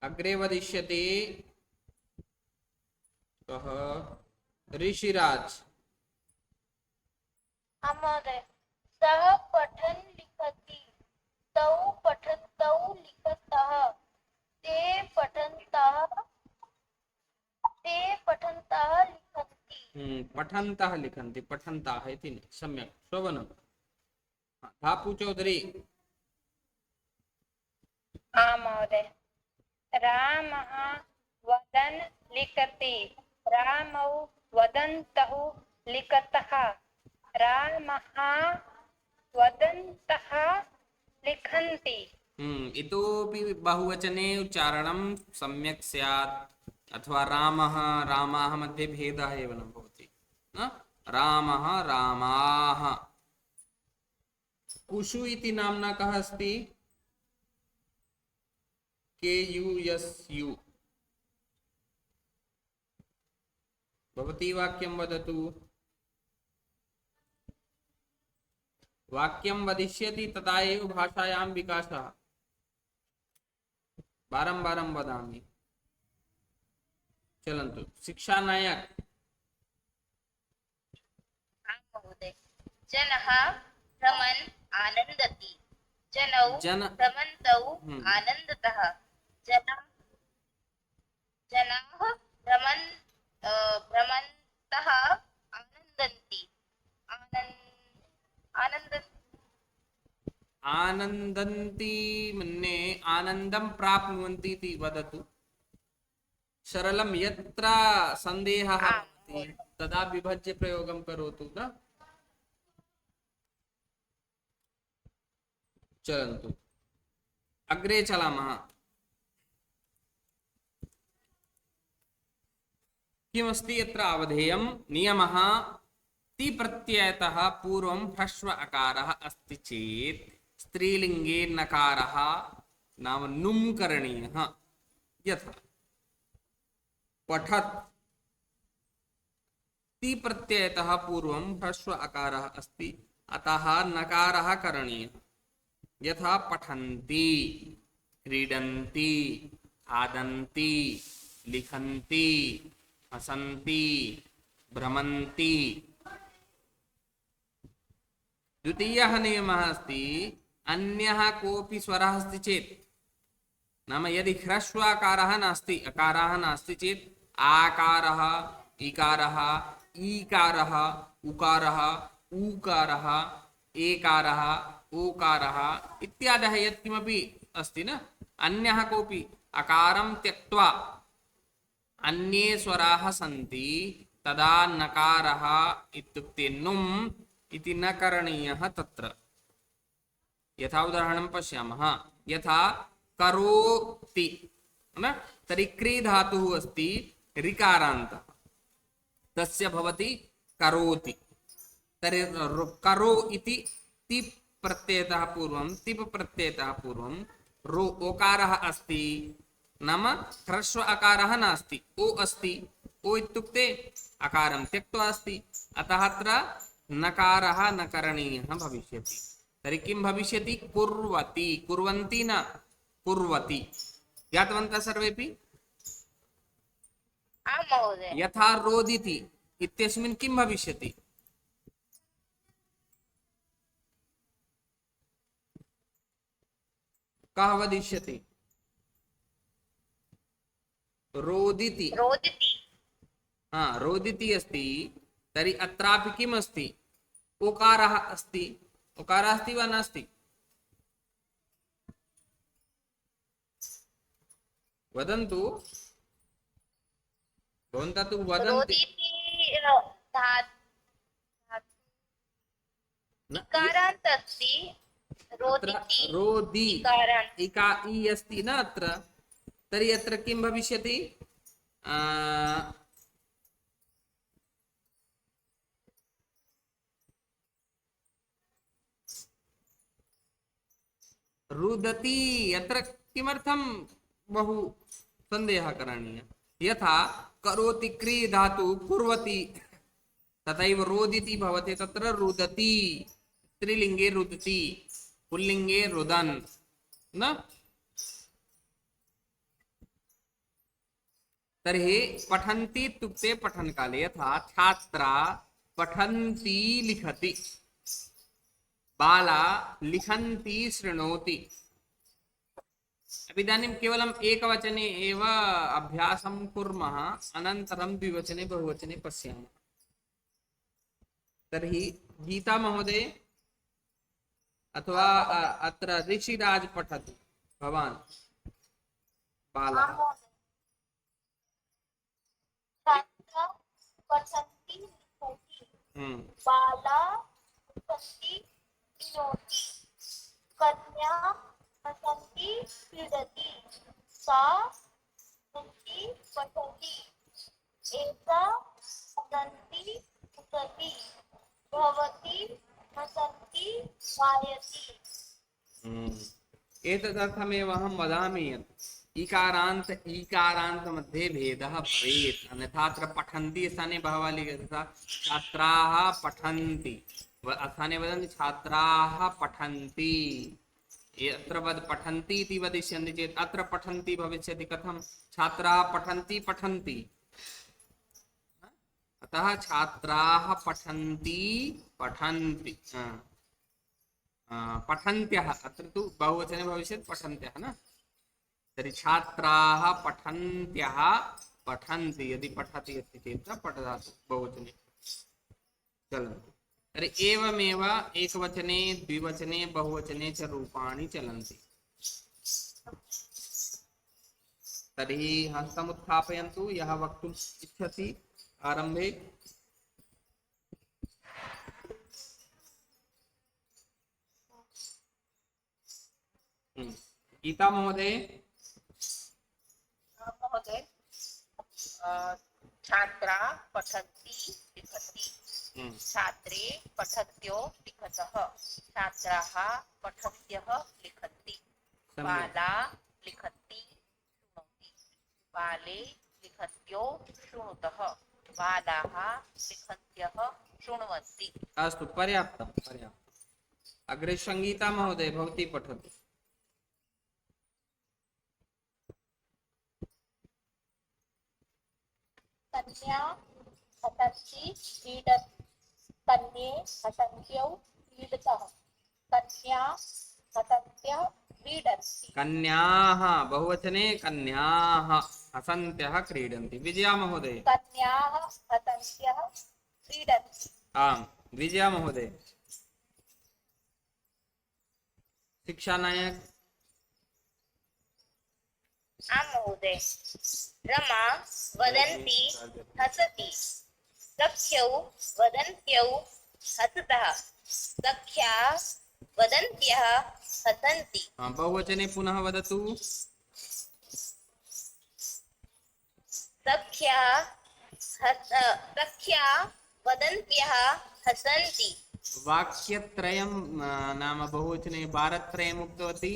अग्रे वदिष्यति कः? ऋषिराज। महोदय, सः पठन् लिखति, तौ पठन्तौ लिखतः, ते पठन्तः लिखन्ति। पठन्तः लिखन्ति, पठन्ताः इति न। सम्यक्, शोभनम्। धापु चौधरी। महोदय, रामः वदन् लिखति, रामौ वदन्तौ लिखतः, रामः वदन्तः लिखन्ति। इतोपि बहुवचने उच्चारणं सम्यक् स्यात्, अथवा रामः रामाः मध्ये भेदः एव न भवति न। रामः रामाः। कुशु इति नाम्ना कः अस्ति? KUSU। भवती वाक्यं वदतु। वाक्यं वदिष्यति तदा एव भाषायां विकासः। बारं वदामि। चलन्तु, शिक्षा नायक। महोदय, जनः भ्रमन् आनन्दति, जनौ भ्रमन्तौ आनन्दतः, जनाः भ्रमन्तः आनन्दन्ति, आनन्दन्ति मन्ये आनन्दं प्राप्नुवन्ति इति वदतु। सरलं, यत्र सन्देहः भवति तदा विभज्य प्रयोगं करोतु न। चलन्तु, अग्रे चलामः। किमस्ति यत्र अवधेयं? नियमः, ति प्रत्ययतः पूर्वं ह्रस्व अकारः अस्ति चेत् स्त्रीलिङ्गे नकारः नाम नुम् करणीयः। यथा पठत्, ति प्रत्ययतः पूर्वं ह्रस्व अकारः अस्ति, अतः नकारः करणीयः। यथा पठन्ति, क्रीडन्ति, खादन्ति, लिखन्ति, हसन्ति, भ्रमन्ति। द्वितीयः नियमः अस्ति, अन्यः कोऽपि स्वरः अस्ति चेत्, नाम यदि ह्रस्वाकारः नास्ति, अकारः नास्ति चेत् आकारः, इकारः, ईकारः, उकारः, ऊकारः, एकारः, ओकारः इत्यादयः यत्किमपि अस्ति न, अन्यः कोऽपि अकारं त्यक्त्वा अन्ये स्वराः सन्ति, तदा नकारः इत्युक्ते नुम् इति न करणीयः तत्र। यथा उदाहरणं पश्यामः, यथा करोति न, तर्हि क्री धातुः अस्ति ऋकारान्तः, तस्य भवति करोति। तर्हि करो इति तिप् प्रत्ययतः पूर्वं, तिप् प्रत्ययतः पूर्वं रो ओकारः अस्ति, नाम ह्रस्व अकारः नास्ति, ओ अस्ति। ओ इत्युक्ते अकारं त्यक्त्वा अस्ति, अतः अत्र नकारः न करणीयः भविष्यति। तर्हि किं भविष्यति? कुर्वति, कुर्वन्ति न कुर्वति। ज्ञातवन्तः सर्वेपि? आं महोदय। यथा रोदिति इत्यस्मिन् किं भविष्यति? कः वदिष्यति? रोदिति। रोदिति। हाँ, रोदिति अस्ति, तर्हि अत्रापि किम् अस्ति? ओकारः अस्ति। ओकारः अस्ति वा नास्ति? वदन्तु, भवन्तः तु वदन्ति। रोदिति न, इकारान्त अस्ति। अत्र रोदिति रोदि इकारान्त। इका इ अस्ति न अत्र, तर्हि अत्र किं भविष्यति? रुदति। अत्र किमर्थं बहु सन्देहः करणीयः? यथा करोति क्री धातु कुर्वति, तथैव रोदिति भवति, तत्र रुदति, स्त्रीलिङ्गे रुदति, पुल्लिङ्गे रुदन् न। तर्हि पठन्ति इत्युक्ते पठनकाले, यथा छात्रा पठन्ति लिखति, बाला लिखन्ति शृणोति। इदानीं केवलम् एकवचने एव अभ्यासं कुर्मः, अनन्तरं द्विवचने बहुवचने पश्यामः। तर्हि गीता महोदय अथवा अत्र ऋषिराज पठतु, भवान्। बाला छात्रा पठन्ति लिखति, बाला पठन्ति शृणोति, कन्या हसन्ति क्रीडति, सा हसन्ति पठति, एषा हसन्ति उठति, भवती हसन्ति गायति। एतदर्थमेव अहं वदामि यत् इकारान्त ईकारान्त मध्ये भेदः भवेत्, अन्यथा अत्र पठन्ति स्थाने बहवः लिखितः छात्राः पठन्ति, स्थाने वदन्ति छात्राः पठन्ति। अत्र पठन्ति इति वदिष्यन्ति चेत् अत्र पठन्ति भविष्यति कथं? छात्राः पठन्ति पठन्ति, अतः छात्राः पठन्ति पठन्ति, पठन्त्यः, अत्र तु बहुवचने भविष्यति पठन्त्यः न। तर्हि छात्राः पठन्त्यः पठन्ति, यदि पठति अस्ति चेत् पठदातु बहुवचने चलन्ति। तर्हि एवमेव एकवचने द्विवचने बहुवचने च रूपाणि चलन्ति। तर्हि हस्तम् उत्थापयन्तु यः वक्तुम् इच्छति आरम्भे। गीता महोदय। महोदय, छात्रा पठन्ति लिखति, छात्रे पठत्यो लिखतः, छात्राः पठन्त्यः लिखन्ति, बाला लिखन्ति शृणोति, बाले लिखत्यो शृणुतः, बालाः लिखन्त्यः शृण्वन्ति। अस्तु, पर्याप्तं पर्याप्तम्। अग्रे संगीता महोदय भवती पठतु। कन्या हसन्ति क्रीडति, कन्ये हसन्त्यौ क्रीडतः, कन्या हसन्त्यः क्रीडन्ति। कन्याः बहुवचने कन्याः हसन्त्यः क्रीडन्ति। विजया महोदय। कन्याः हसन्त्यः क्रीडन्ति। आम्, विजया महोदय। शिक्षा नायक। आं महोदय। रमा वदन्ति हसति, सख्यौ वदन्त्यौ हसतः, सख्या वदन्त्यः हसन्ति। बहुवचने पुनः वदतु। सख्या वदन्त्यः हसन्ति। वाक्यत्रयं नाम बहुवचने वारत्रयम् उक्तवती।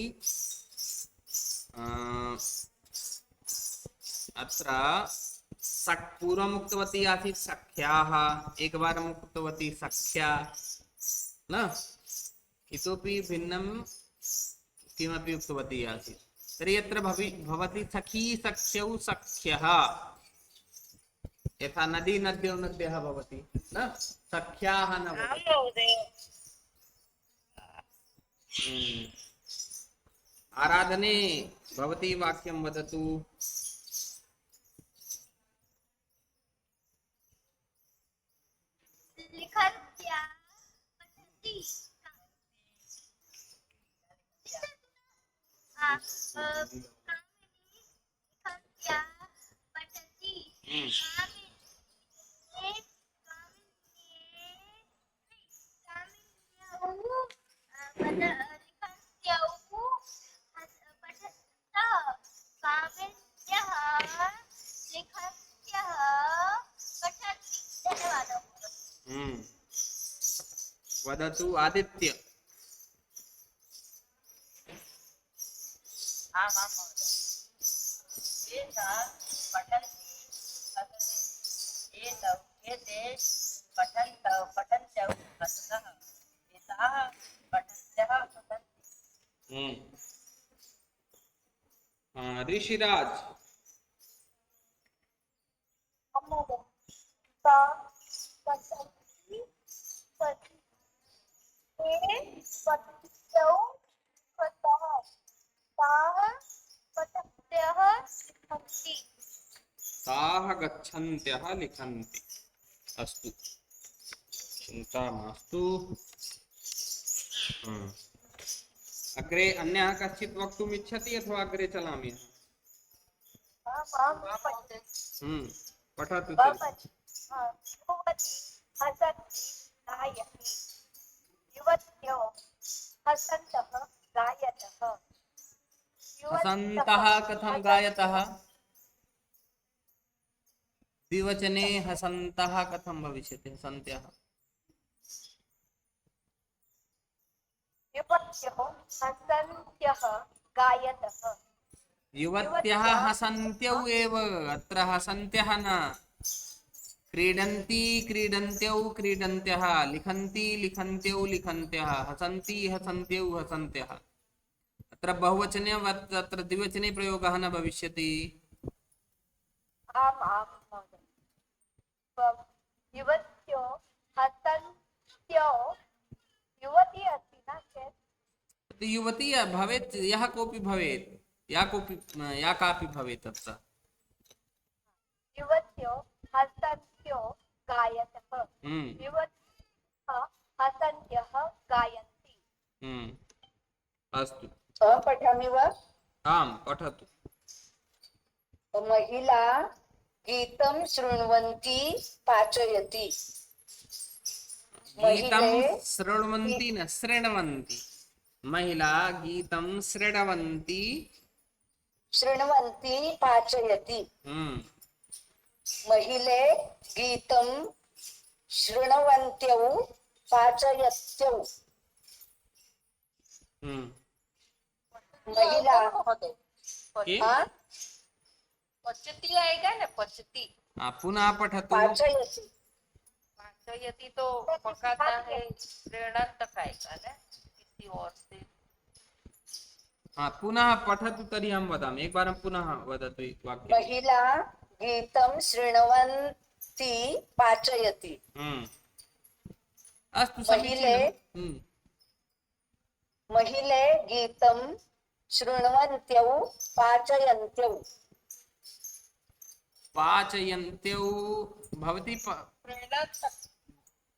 अत्र पूर्वम् उक्तवती आसीत् सख्याः, एकवारम् उक्तवती सख्या न। इतोपि भिन्नं किमपि उक्तवती आसीत्। तर्हि अत्र भवति सखी सख्यौ सख्यः, यथा नदी नद्यौ नद्यः भवति न, सख्याः न आम् भवति। महोदय। आराधने भवती वाक्यं वदतु। लिखत्या पठति। लिखत्या पठति। वदतु आदित्य। आम् आम् महोदय। एषा पठन्ति हसति, एते पठन्तौ हसतः, एताः पठन्त्यः हसन्ति। ऋषिराज। ताः गच्छन्त्यः लिखन्ति। अस्तु, चिन्ता मास्तु। अग्रे अन्यः कश्चित् वक्तुम् इच्छति अथवा अग्रे चलामि? पठतु तर्हि। हसन्तः कथं गायतः? द्विवचने हसन्तः कथं भविष्यति? हसन्त्यः। युवत्यः हसन्त्यौ एव, अत्र हसन्त्यः न। क्रीडन्ति क्रीडन्त्यौ क्रीडन्त्यः, लिखन्ति लिखन्त्यौ लिखन्त्यः, हसन्ति हसन्त्यौ हसन्त्यः। अत्र बहुवचने अत्र द्विवचने प्रयोगः न भविष्यति। आम् आम् महोदय। युवत्यो हसन्त्यो, युवती अस्ति न चेत् युवती भवेत्, यः कोऽपि भवेत्, या कापि भवेत्। तत्र युवत्यो हसन्त्यो गायतः, युवत्यः हसन्त्यः गायन्ति। अस्तु, पठामि वा? आम् पठतु। महिला गीतं शृण्वन्ती पाचयति। गीतं शृण्वन्ति न शृण्वन्ति। महिला गीतं शृण्वन्ति पाचयति। महिले गीतं शृण्वन्त्यौ पाचयत्यौ। महिला पचती आएगा ना, पचती। पुनः पठतु। पाचयति। पाचयति तो पकाता है, प्रेरणांतक आएगा ना किसी और से। पुनः पठतु तर्हि अहं वदामि। एकवारं पुनः वदतु एक वाक्यं। महिला गीतं शृण्वन्ती पाचयति। अस्तु, समीचीनं। महिले गीतं शृण्वन्त्यौ पाचयन्त्यौ। पाचयन्त्यौ भवति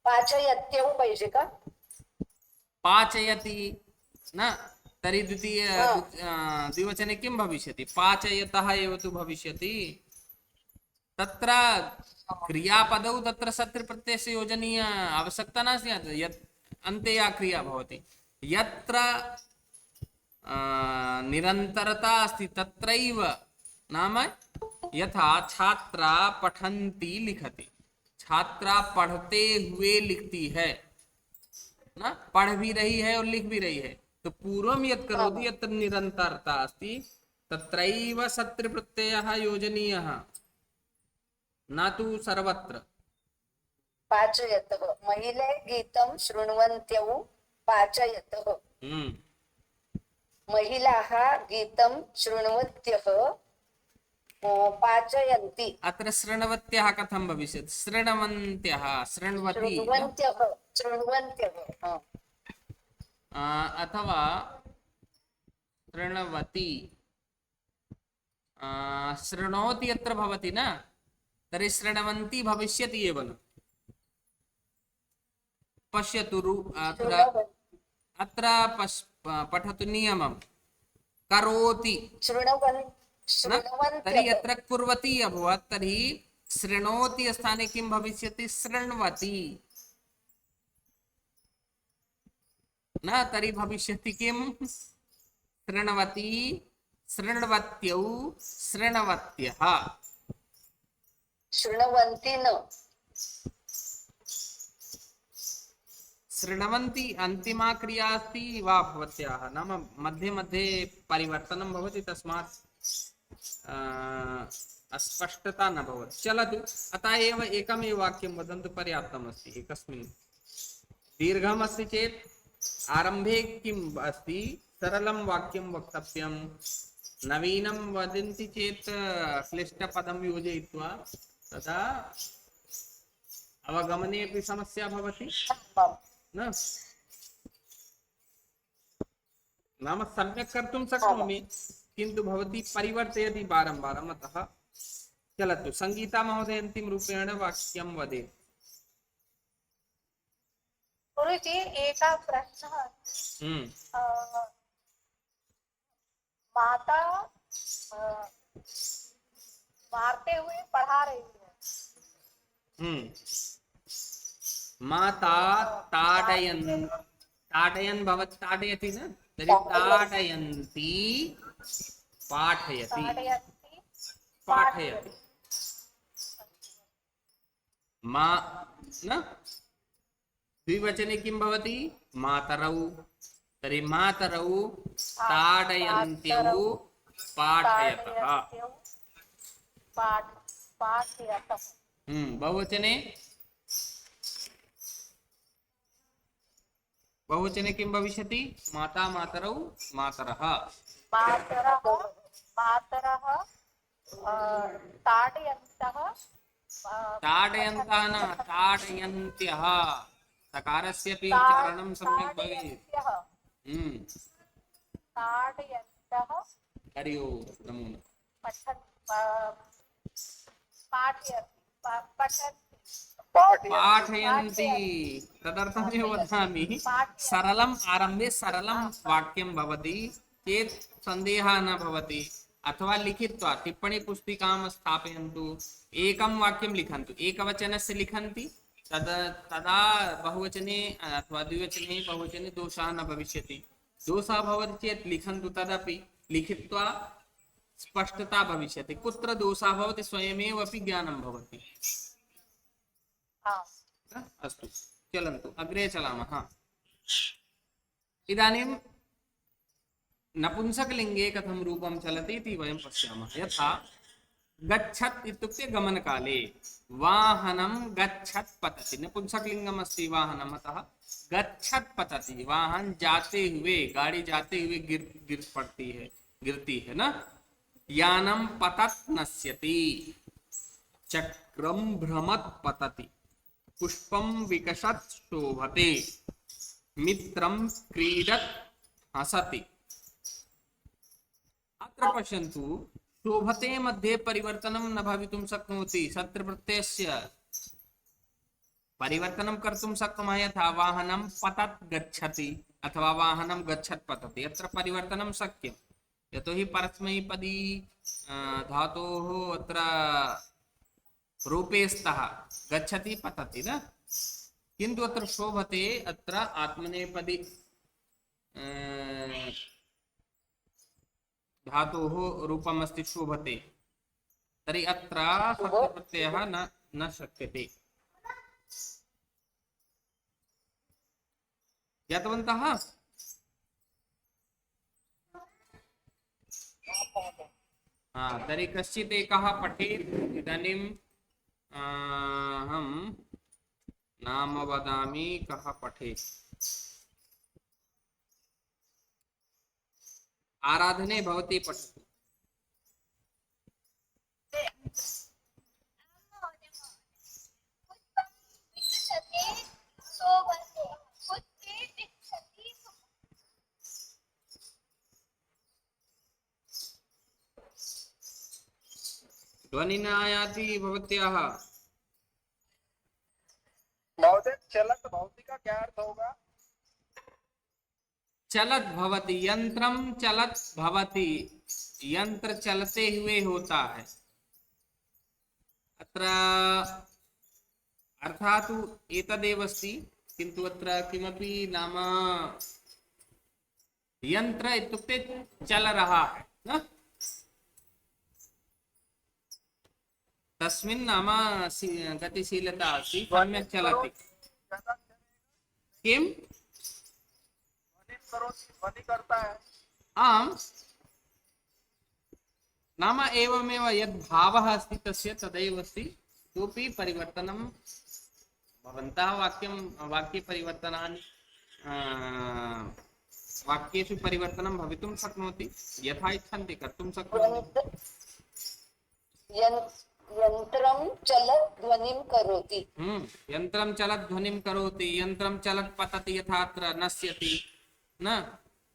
पाचयत्यौ पाहिजे का? पाचयति न, तर्हि द्विवचने किं भविष्यति? पाचयतः एव तु भविष्यति। तत्र क्रियापदौ तत्र सत्प्रत्ययस्य योजनीय आवश्यकता नास्ति। यत् अन्ते या क्रिया भवति, यत्र निरन्तरता अस्ति तत्रैव, नाम यथा छात्रा पठन्ती लिखति, छात्रा पढ़ते हुए लिखती है ना, पढ़ भी रही है और लिख भी रही है। तो पूर्वं यत् करोति यत्र निरन्तरता अस्ति तत्रैव सत्प्रत्ययः योजनीयः, न तु सर्वत्र। पाचयतः। महिले गीतं शृण्वन्त्यौ पाचयतः महिलाः गीतं शृण्वत्यः पाचयन्ति अत्र शृण्वत्यः कथं भविष्यति? शृण्वन्त्यः, शृण्वति शृण्वन्त्यः अथवा शृण्वति शृणोति यत्र भवति न, तर्हि शृण्वन्ति भविष्यति एव न। पश्यतु अत्र पठतु नियमं करोति न, तर्हि यत्र कुर्वती अभवत् तर्हि शृणोति स्थाने किं भविष्यति? शृण्वति न, तर्हि भविष्यति किं? शृण्वति, शृण्वत्यौ, शृण्वत्यः। शृण्वन्ति न शृण्वन्ति अन्तिमा क्रिया अस्ति वा भवत्याः, नाम मध्ये मध्ये परिवर्तनं भवति, तस्मात् अस्पष्टता न भवति। चलतु, अतः एव एकमेव वाक्यं वदन्तु, पर्याप्तमस्ति। एकस्मिन् दीर्घम् अस्ति चेत् आरम्भे किम् अस्ति? सरलं वाक्यं वक्तव्यं। नवीनं वदन्ति चेत् क्लिष्टपदं योजयित्वा तदा अवगमने अपि समस्या भवति न। नाम सम्यक् कर्तुं शक्नोमि, किन्तु भवती परिवर्तयति वारं वारम्। अतः चलतु, संगीता महोदय अन्तिम रूपेण वाक्यं वदेत्। गुरुजी, एकः प्रश्नः अस्ति। माता मारते हुए पढ़ा रही है। माता ताडयन् भवति, ताडयति न, तर्हि ताडयन्ती पाठयति, पाठयति मा न। द्विवचने किं भवति? मातरौ, तर्हि मातरौ ताडयन्त्यौ पाठयतः। बहुवचने बहुवचने किं भविष्यति? माता, मातरौ, मातरः। ताडयन्तः न, ताडयन्त्यः। सकारस्य अपि उच्चारणं सम्यक् भवेत्। हरि ओम्, नमो नमः। पाठयन्ति, तदर्थमेव वदामि, सरलम् आरम्भे सरलं वाक्यं भवति चेत् सन्देहः न भवति। अथवा लिखित्वा टिप्पणी पुस्तिकां स्थापयन्तु, एकं वाक्यं लिखन्तु। एकवचनस्य लिखन्ति तदा बहुवचने अथवा द्विवचने बहुवचने दोषः न भविष्यति। दोषः भवति चेत् लिखन्तु, तदपि लिखित्वा स्पष्टता भविष्यति। कुत्र दोषः भवति स्वयमेव अपि ज्ञानं भवति। अस्तु, चलन्तु अग्रे चलामः। इदानीं नपुंसकलिङ्गे कथं रूपं चलति इति वयं पश्यामः। यथा गच्छत् इत्युक्ते गमनकाले, वाहनं गच्छत् पतति। नपुंसकलिङ्गम् अस्ति वाहनम्, अतः गच्छत् पतति। वाहन जाते हुए, गाड़ी जाते हुए गिरती है ना। यानं पतत् नश्यति, चक्रं भ्रमत् पतति, पुष्पं विकसत् शोभते, मित्रं क्रीडत् हसति। अत्र पश्यन्तु, शोभते मध्ये परिवर्तनं न भवितुं शक्नोति। शत्रुप्रत्ययस्य परिवर्तनं कर्तुं शक्नुमः। यथा वाहनं पतत् गच्छति अथवा वाहनं गच्छत् पतति, अत्र परिवर्तनं शक्यं। यतोहि परस्मैपदी धातोः अत्र रूपे स्तः, गच्छति पतति न। किन्तु अत्र शोभते, अत्र आत्मनेपदी धातोः रूपम् अस्ति शोभते, तर्हि अत्र शत्रुप्रत्ययः न शक्यते। ज्ञातवन्तः? तर्हि कश्चित् एकः पठेत्। इदानीं अहं नाम वदामि, कः पठेत्। आराधने भवती पठतु। विकसते शोभते पुत्रे तिष्ठति ध्वनि न आयाति भवत्याः। महोदय चलत भवती का क्या अर्थ होगा? चलत भवति, यंत्रम चलत भवति, यंत्र चलते हुए होता है। अत्र अर्थात एतदेव अस्ति, किन्तु अत्र किमपि नाम यंत्र इत्युक्ते चल रहा है न, तस्मिन् नाम गतिशीलता अस्ति, सम्यक् चलति। किम ध्वनि करता है। आम नाम एवमेव यद् भावः अस्ति तस्य तदैव अस्ति, तोपि परिवर्तनं भवन्तः वाक्ये परिवर्तनानि वाक्येषु परिवर्तनं भवितुं शक्नोति, यथा इच्छन्ति कर्तुं शक्नोति। यंत्रम चलत ध्वनिं करोति। यंत्रं चलत् ध्वनिं करोति, यंत्रं चलत् पतति, यथा अत्र नश्यति न,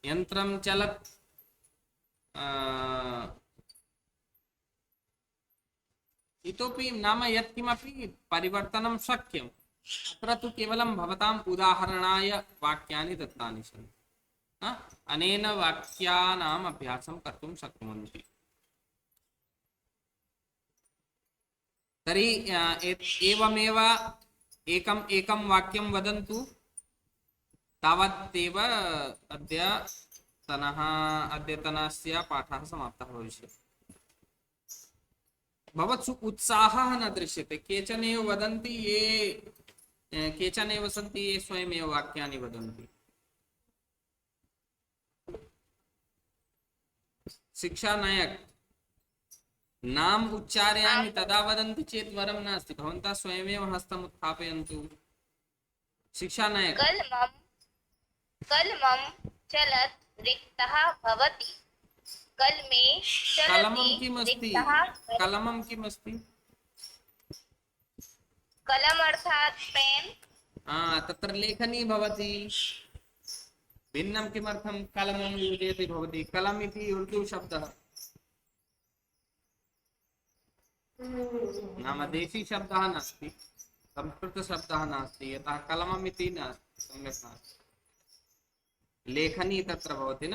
यंत्रं चलत् इतोपि नाम यत्किमपि परिवर्तनं शक्यम्। अत्र तु केवलं भवताम् उदाहरणाय वाक्यानि दत्तानि सन्ति, अनेन वाक्यानाम् अभ्यासं कर्तुं शक्नुवन्ति। तर्हि एवमेव एकम् एकं वाक्यं वदन्तु, तावदेव अद्यतनस्य पाठः समाप्तः भविष्यति। भवत्सु उत्साहः न दृश्यते। केचन एव वदन्ति, केचन एव सन्ति ये स्वयमेव वाक्यानि वदन्ति। शिक्षानायक नाम उच्चारयामि तदा वदन्ति चेत् वरं नास्ति, भवन्तः स्वयमेव हस्तम् उत्थापयन्तु। शिक्षानायक कलमं चलत् रिक्तः भवति कलमे कलमं किमस्ति? कलमं किमस्ति? कलम अर्थात् पेन। तत्र लेखनी भवति। भिन्नं किमर्थं कलमं योजयति भवति? कलम् इति उर्दू शब्दः, नाम देशी शब्दः नास्ति, संस्कृतशब्दः नास्ति, यतः कलमम् इति नास्ति, सम्यक् नास्ति। लेखनी तत्र भवति न।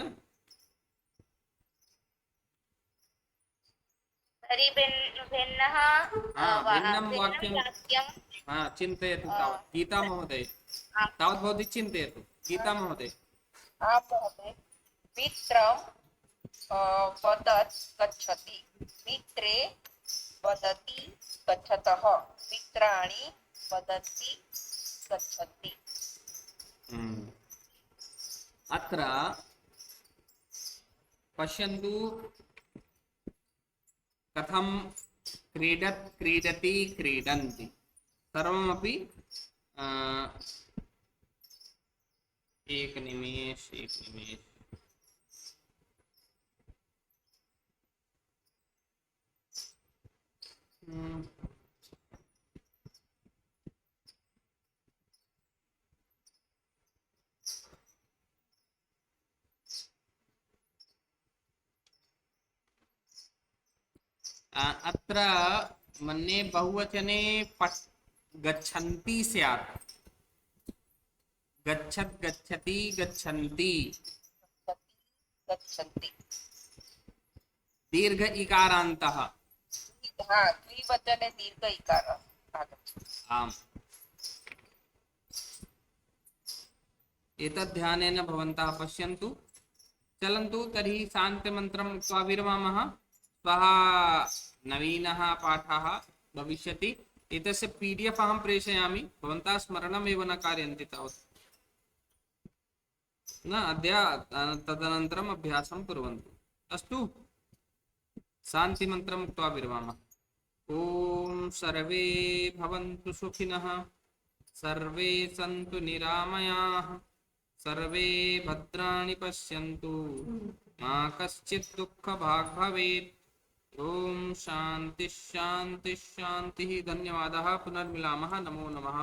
भिन्नं वाक्यं चिन्तयतु तावत्। गीता महोदय तावत् भवती चिन्तयतु। गीता महोदय। महोदय मित्रं वदत् गच्छति, मित्रे वदति गच्छतः, मित्राणि वदति गच्छन्ति। अत्र पश्यन्तु कथं क्रीडति क्रीडन्ति सर्वमपि। एक निमेष अत्र मन्ये बहुवचने गच्छन्ति स्यात्। गच्छत् गच्छति गच्छन्ति। दीर्घ इकारान्तः। द्विवचने दीर्घ इकार आगच्छति। आम्, एतद् ध्यानेन भवन्तः पश्यन्तु। चलन्तु तर्हि शान्तिमन्त्रम् उक्त्वा विरमामः। श्वः नवीनः पाठः भविष्यति। एतस्य PDF अहं प्रेषयामि, भवन्तः स्मरणमेव न कारयन्ति तावत् न। अद्य तदनन्तरम् अभ्यासं कुर्वन्तु। अस्तु, शान्तिमन्त्रम् उक्त्वा विरमामः। ॐ सर्वे भवन्तु सुखिनः, सर्वे सन्तु निरामयाः, सर्वे भद्राणि पश्यन्तु, मा कश्चित् दुःख भाग् भवेत्। ओम शांति शांति शांति। धन्यवादः। पुनर्मिलामः। नमो नमः।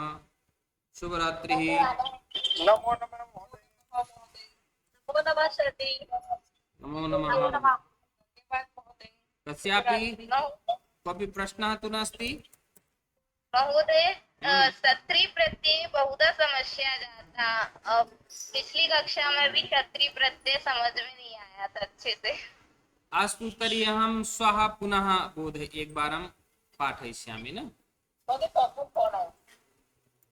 शुभ रात्रि। नमो नमः महोदय। नमो नमः सती। नमो नमः। धन्यवाद महोदय। कस्यापि कोऽपि प्रश्नः तु नास्ति? महोदय सत्री प्रत्यय बहुधा समस्या जाता। अब पिछली कक्षा में भी सत्री प्रत्यय समझ में नहीं आया था अच्छे से। अस्तु तर्हि अहं श्वः पुनः बोधे एकवारं पाठयिष्यामि न। महोदय प्रथम कौन है?